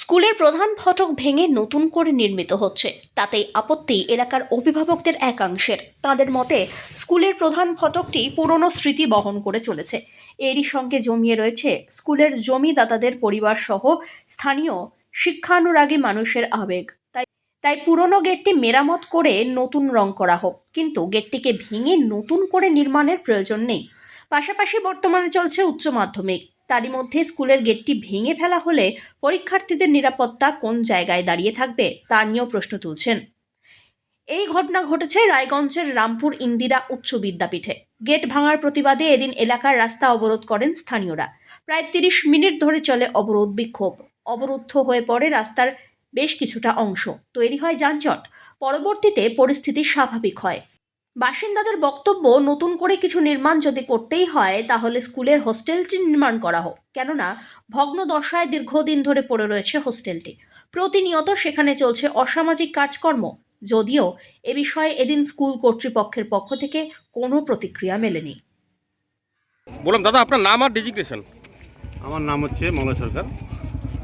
স্কুলের প্রধান ফটক ভেঙে নতুন করে নির্মিত হচ্ছে, তাতেই আপত্তি এলাকার অভিভাবকদের একাংশের। তাদের মতে স্কুলের প্রধান ফটকটি পুরনো স্মৃতি বহন করে চলেছে। এরই সঙ্গে জমিয়ে রয়েছে স্কুলের জমিদাতাদের পরিবার সহ স্থানীয় শিক্ষানুরাগী মানুষের আবেগ। তাই পুরনো গেটটি মেরামত করে নতুন রং করা হোক, কিন্তু গেটটিকে ভেঙে নতুন করে নির্মাণের প্রয়োজন নেই। পাশাপাশি বর্তমানে চলছে উচ্চ মাধ্যমিক, তারই মধ্যে স্কুলের গেটটি ভেঙে ফেলা হলে পরীক্ষার্থীদের নিরাপত্তা কোন জায়গায় দাঁড়িয়ে থাকবে তা নিয়েও প্রশ্ন তুলছেন। এই ঘটনা ঘটেছে রায়গঞ্জের রামপুর ইন্দিরা উচ্চ বিদ্যাপীঠে। গেট ভাঙার প্রতিবাদে এদিন এলাকার রাস্তা অবরোধ করেন স্থানীয়রা। প্রায় 30 মিনিট ধরে চলে অবরোধ বিক্ষোভ। অবরুদ্ধ হয়ে পড়ে রাস্তার বেশ কিছুটা অংশ, তৈরি হয় যানজট। পরবর্তীতে পরিস্থিতি স্বাভাবিক হয়। বাসিন্দাদের বক্তব্য, নতুন করে কিছু নির্মাণ যদি করতেই হয় তাহলে স্কুলের হোস্টেলটি নির্মাণ করা হোক, কেননা ভগ্ন দশায় দীর্ঘদিন ধরে পড়ে রয়েছে হোস্টেলটি। প্রতিনিয়ত সেখানে চলছে অসামাজিক কাজকর্ম। যদিও এ বিষয়ে এদিন স্কুল কর্তৃপক্ষের পক্ষ থেকে কোনো প্রতিক্রিয়া মেলেনি। বললাম দাদা, আপনার নাম আর ডেজিগনেশন? আমার নাম হচ্ছে মলয় সরকার,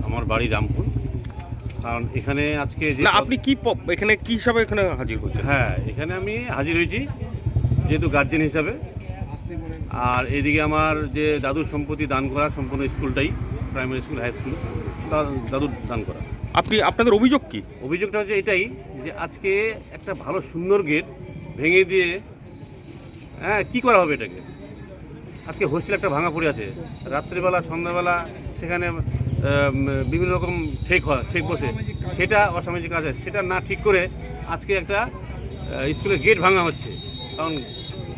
আমার বাড়ি রামপুর। কারণ এখানে আজকে যে না, আপনি কি এখানে কি হিসাবে এখানে হাজির হচ্ছেন? হ্যাঁ, এখানে আমি হাজির হয়েছি যেহেতু গার্জেন হিসাবে। আর এদিকে আমার যে দাদুর সম্পত্তি দান করা সম্পূর্ণ স্কুলটাই, প্রাইমারি স্কুল, হাই স্কুল, দাদুর দান করা। আপনাদের অভিযোগ কি? অভিযোগটা হচ্ছে এটাই যে আজকে একটা ভালো সুন্দর গেট ভেঙে দিয়ে কী করা হবে এটাকে? আজকে হোস্টেল একটা ভাঙা পড়ে আছে, রাত্রিবেলা সন্ধ্যাবেলা সেখানে বিভিন্ন রকম ঠেক বসে, সেটা অসামাজিক কাজ হয়। সেটা না ঠিক করে আজকে একটা স্কুলের গেট ভাঙা হচ্ছে। কারণ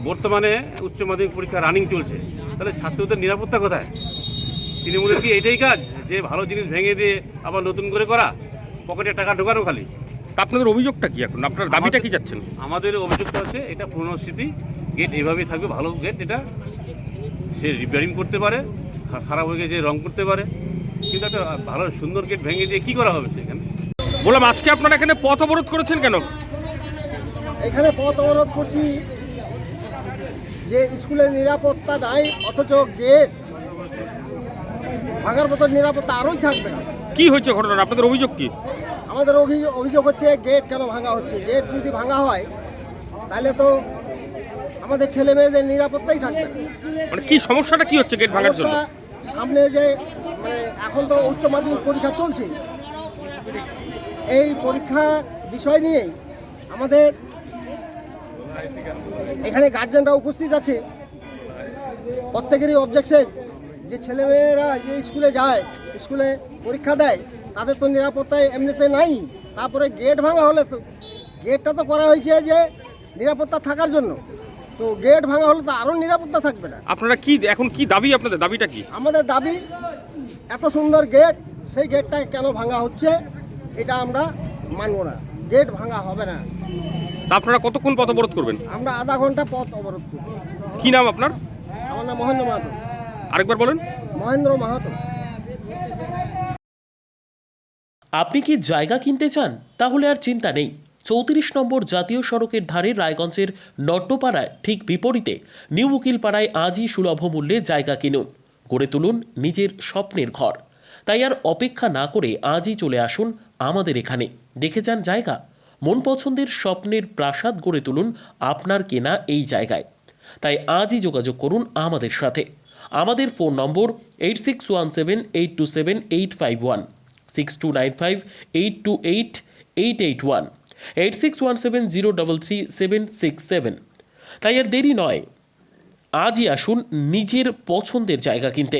বর্তমানে উচ্চ মাধ্যমিক পরীক্ষা রানিং চলছে, তাহলে ছাত্রদের নিরাপত্তা কোথায়? তৃণমূলের কি এটাই কাজ যে ভালো জিনিস ভেঙে দিয়ে আবার নতুন করে করা, পকেটে টাকা ঢোকানো খালি? তা আপনাদের অভিযোগটা কি? এখন আপনার দাবিটা কি যাচ্ছেন? আমাদের অভিযোগটা হচ্ছে এটা পুরনো স্মৃতি, গেট এভাবেই থাকবে, ভালো গেট। এটা সে রিপেয়ারিং করতে পারে, খারাপ হয়ে গেছে রং করতে পারে, কিন্তু একটা ভালো সুন্দর গেট ভেঙে দিয়ে কি করা হবে সেখানে? বললাম, আজকে আপনারা এখানে পথ অবরোধ করেছেন কেন? এখানে পথ অবরোধ করছি যে স্কুলের নিরাপত্তা নাই, অথচ গেট ভাঙার মতো নিরাপত্তা আরোই থাকবে না। কি হয়েছে ঘটনা? আপনাদের অভিযোগ কি? আমাদের অভিযোগ হচ্ছে গেট কেন ভাঙা হচ্ছে। গেট যদি ভাঙা হয় তাহলে তো আমাদের ছেলে মেয়েদের নিরাপত্তাই থাকবে না। মানে কি সমস্যাটা কি হচ্ছে গেট ভাঙার জন্য? সামনে যে এখন তো উচ্চ মাধ্যমিক পরীক্ষা চলছে, এই পরীক্ষার বিষয় নিয়েই আমাদের এখানে গার্জেনরা উপস্থিত আছে। প্রত্যেকেরই অবজেকশন যে ছেলেমেয়েরা যে স্কুলে যায়, স্কুলে পরীক্ষা দেয়, তাদের তো নিরাপত্তায় এমনিতে নাই। তারপরে গেট ভাঙা হলে তো, গেটটা তো করা হয়েছে যে নিরাপত্তা থাকার জন্য, তো গেট ভাঙা হলে তো আরও নিরাপত্তা থাকবে না। আপনারা কি এখন কি দাবি? আপনাদের দাবিটা কি? আমাদের দাবি, এত সুন্দর গেট, সেই গেটটা কেন ভাঙা হচ্ছে এটা আমরা মানব না। গেট ভাঙা হবে না। তা আপনারা কতক্ষণ পথ অবরোধ করবেন? আমরা আধা ঘন্টা পথ অবরোধ করব। কি নাম আপনার? আমার নাম মহেন্দ্র মাহাতো। আরেকবার বলেন। মহেন্দ্র মাহাতো। আপনি কি জায়গা কিনতে চান? তাহলে আর চিন্তা নেই। 34 নম্বর জাতীয় সড়কের ধারে রায়গঞ্জের নট্টপাড়ায় ঠিক বিপরীতে নিউ উকিলপাড়ায় আজই সুলভ মূল্যে জায়গা কিনুন, গড়ে তুলুন নিজের স্বপ্নের ঘর। তাই আর অপেক্ষা না করে আজই চলে আসুন আমাদের এখানে, দেখে যান জায়গা। মন পছন্দের স্বপ্নের প্রাসাদ গড়ে তুলুন আপনার কেনা এই জায়গায়। তাই আজই যোগাযোগ করুন আমাদের সাথে। আমাদের ফোন নম্বর 8617827851, 6295828881, 8617033767। তাই আর দেরি নয়, আজই আসুন নিজের পছন্দের জায়গা কিনতে।